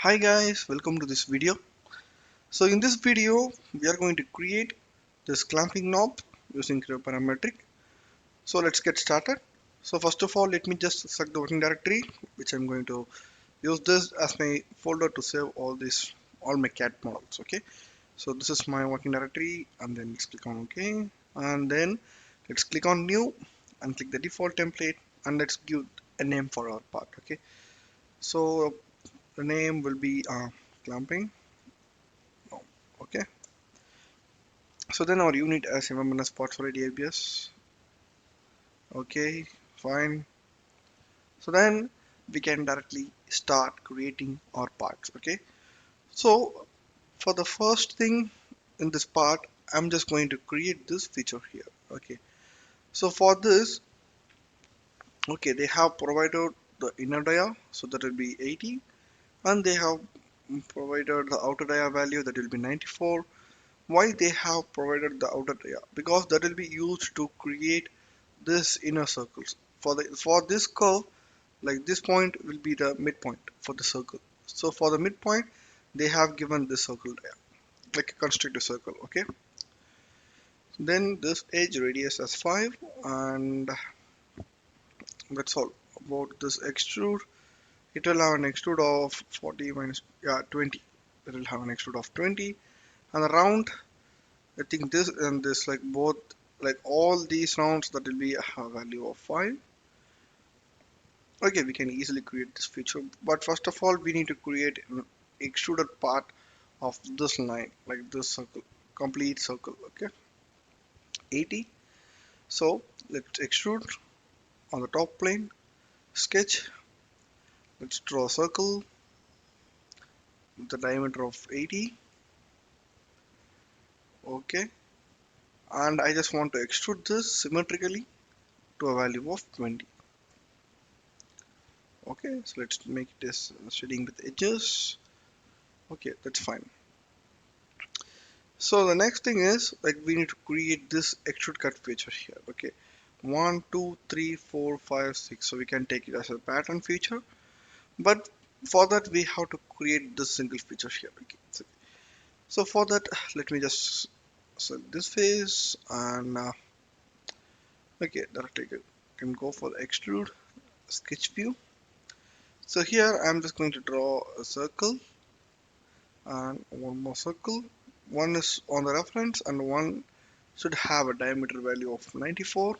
Hi guys, welcome to this video. So in this video we are going to create this clamping knob using Creo parametric. So let's get started. So first of all, let me just select the working directory, which I'm going to use this as my folder to save all my CAD models. Okay, so this is my working directory, and then let's click on OK, and then let's click on new and click the default template, and let's give a name for our part. Okay, so the name will be clamping. Okay, so then our unit as MMNS part for ABS. Okay, fine. So then we can directly start creating our parts. Okay, so for the first thing in this part, I'm just going to create this feature here. Okay, so for this, okay, they have provided the inner dia, so that will be 80, and they have provided the outer dia value, that will be 94. Why they have provided the outer dia? Because that will be used to create this inner circles. For this curve, like this point will be the midpoint for the circle. So for the midpoint, they have given this circle there, like a constricted circle. Okay, then this edge radius as 5, and that's all about this extrude. It will have an extrude of 40 minus, yeah, 20. It will have an extrude of 20, and the round, I think this and this, like both, like all these rounds, that will be a value of 5. Okay, we can easily create this feature, but first of all we need to create an extruded part of this line, like this circle, complete circle. Okay, 80. So let's extrude on the top plane, sketch, let's draw a circle with the diameter of 80. Okay, and I just want to extrude this symmetrically to a value of 20. Okay, so let's make it as shading with edges. Okay, that's fine. So the next thing is, like, we need to create this extrude cut feature here. Okay, 1 2 3 4 5 6, so we can take it as a pattern feature, but for that we have to create this single feature here. Okay, so for that, let me just select this face, and okay, directly can go for the extrude sketch view. So here I'm just going to draw a circle and one more circle. One is on the reference and one should have a diameter value of 94,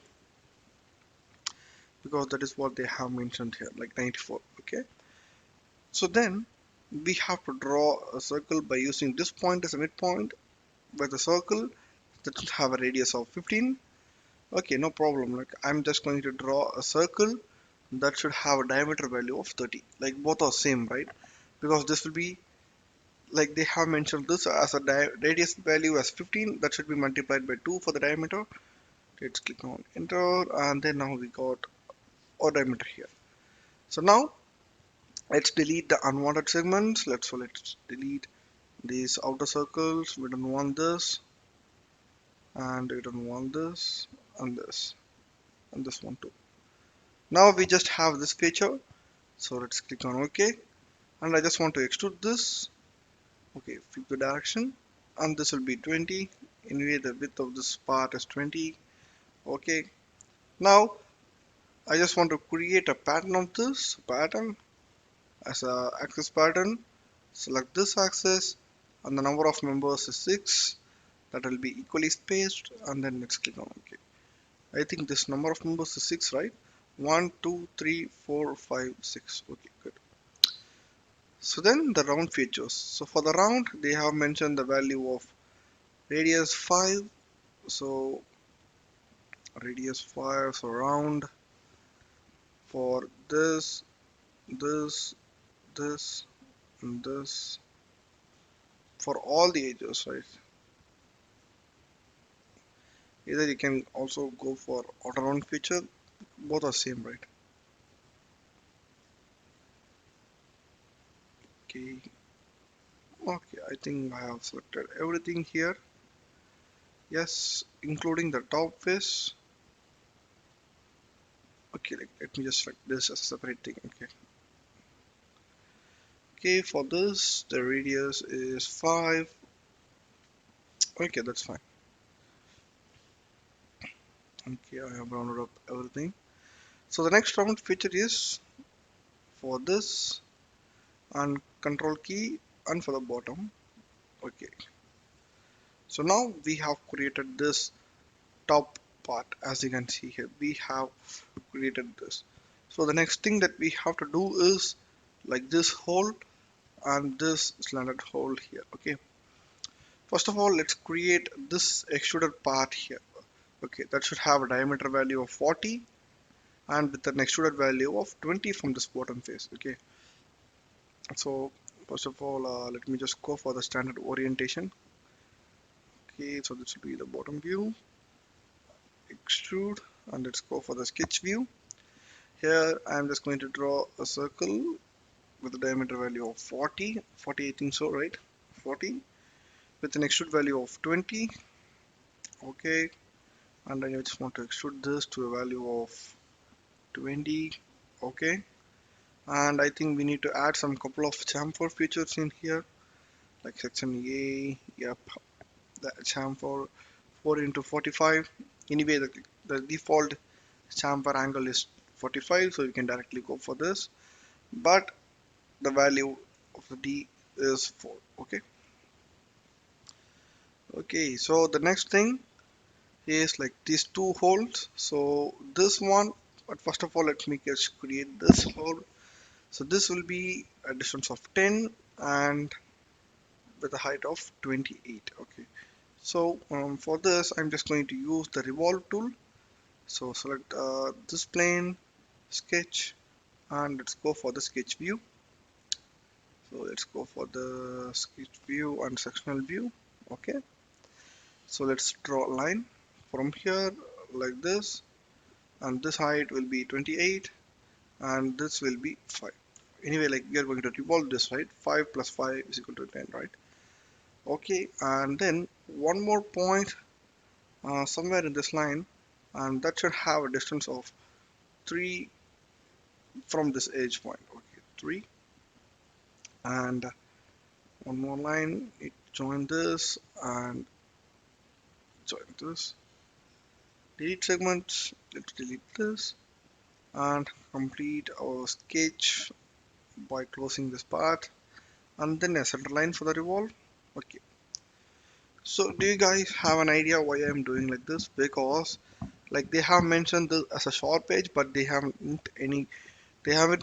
because that is what they have mentioned here, like 94. Okay, so then we have to draw a circle by using this point as a midpoint with a circle that should have a radius of 15. Okay, no problem. Like, I'm just going to draw a circle that should have a diameter value of 30. Like, both are same, right? Because this will be, like, they have mentioned this as a radius value as 15, that should be multiplied by 2 for the diameter. Let's click on enter, and then now we got our diameter here. So now let's delete the unwanted segments. Let's delete these outer circles. We don't want this, and we don't want this, and this, and this one too. Now we just have this feature, so let's click on OK, and I just want to extrude this. Okay, flip the direction, and this will be 20. Anyway, the width of this part is 20. Okay, now I just want to create a pattern of this pattern as a axis pattern. Select this axis, and the number of members is 6. That will be equally spaced, and then let's click on OK. I think this number of members is 6, right? 1 2 3 4 5 6. Okay, good. So then the round features. So for the round, they have mentioned the value of radius 5. So radius 5, so round for this, this, and this, for all the edges, right? Either you can also go for outer round feature, both are same, right? Okay, okay, I think I have selected everything here. Yes, including the top face. Okay, let me just select this as a separate thing. Okay, Okay, for this the radius is 5. Okay, that's fine. Okay, I have rounded up everything. So the next round feature is for this and control key and for the bottom. Okay, so now we have created this top part. As you can see here, we have created this. So the next thing that we have to do is like this hole and this slanted hole here. Okay, first of all, let's create this extruded part here. Okay, that should have a diameter value of 40 and with an extruded value of 20 from this bottom face. Okay, so first of all, let me just go for the standard orientation. Okay, so this will be the bottom view, extrude, and let's go for the sketch view. Here I'm just going to draw a circle with a diameter value of 40, I think so, right? 40 with an extrude value of 20. Okay, and I just want to extrude this to a value of 20. Okay, and I think we need to add some couple of chamfer features in here, like section A. Yep, the chamfer 4 into 45. Anyway, the default chamfer angle is 45, so you can directly go for this, but the value of the D is 4. Okay, so the next thing is like these two holes. So this one, but first of all let me just create this hole. So this will be a distance of 10 and with a height of 28. Okay, so for this I'm just going to use the revolve tool. So select this plane, sketch, and let's go for the sketch view. So let's go for the sketch view and sectional view. Okay, so let's draw a line from here like this, and this height will be 28 and this will be 5. Anyway, like we are going to revolve this, right? 5 plus 5 is equal to 10, right? Okay, and then one more point somewhere in this line, and that should have a distance of 3 from this edge point. Okay, 3, and one more line, it join this and join this. Delete segments, let's delete this and complete our sketch by closing this part, and then a center line for the revolve. Okay, so do you guys have an idea why I'm doing like this? Because like they have mentioned this as a sharp edge, but they haven't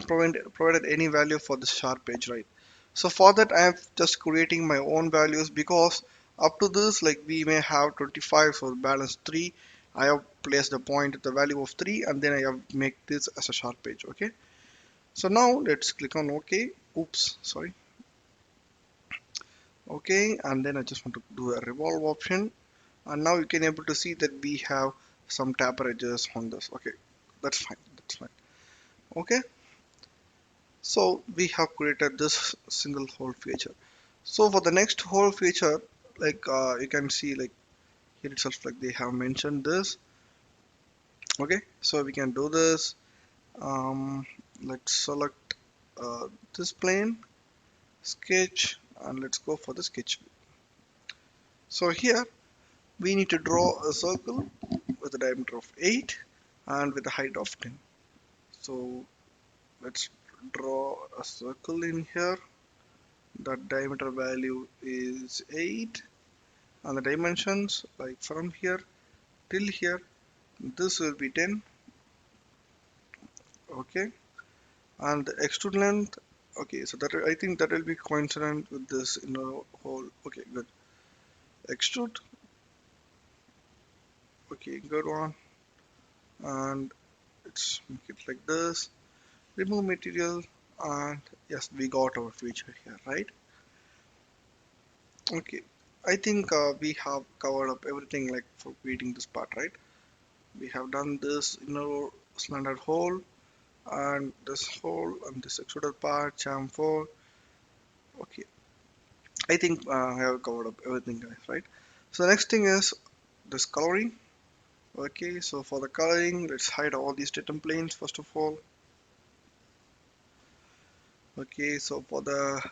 provided any value for this sharp edge, right? So for that I am just creating my own values, because up to this like we may have 25, so balance 3. I have placed the point at the value of 3 and then I have make this as a sharp edge. Okay, so now let's click on OK. Oops, sorry. Okay, and then I just want to do a revolve option, and now you can able to see that we have some taper edges on this. Okay, that's fine, that's fine. Okay, so we have created this single hole feature. So for the next hole feature, like you can see like here itself, like they have mentioned this. Okay, so we can do this. Let's select this plane, sketch, and let's go for the sketch view. So here we need to draw a circle with a diameter of 8 and with a height of 10. So let's draw a circle in here. The diameter value is 8 and the dimensions like from here till here, this will be 10. Okay, and the extrude length, okay, so that I think that will be coincident with this inner hole. Okay, good. Extrude, okay, good one. And let's make it like this. Remove material, and yes, we got our feature here, right? Okay, I think we have covered up everything like for creating this part, right? We have done this inner slanted hole and this hole and this extruded part, chamfer. Okay, I think I have covered up everything, guys, right? So the next thing is this coloring. Okay, so for the coloring, let's hide all these datum planes first of all. Okay, so for the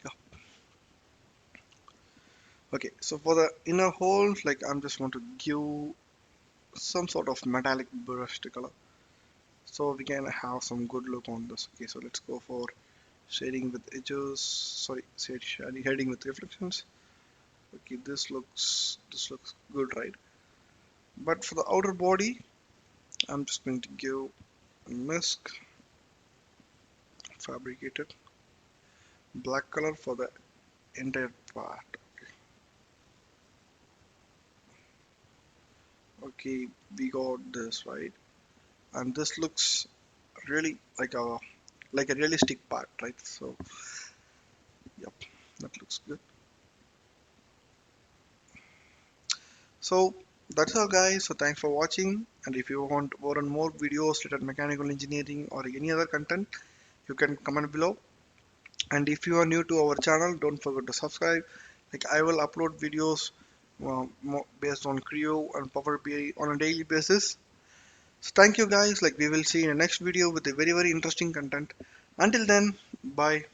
yeah, okay, so for the inner hole, like I'm just want to give some sort of metallic brushed color, so we can have some good look on this. Okay, so let's go for shading with edges. Sorry, shading with reflections. Okay, this looks good, right? But for the outer body, I'm just going to give a mask fabricated black color for the entire part. Okay, we got this right, and this looks really like a realistic part, right? So yep, that looks good. So that's all, guys. So thanks for watching, and if you want more and more videos related mechanical engineering or any other content, you can comment below. And if you are new to our channel, don't forget to subscribe. Like I will upload videos based on Creo and Power BI on a daily basis. So thank you, guys. Like we will see in the next video with a very interesting content. Until then, bye.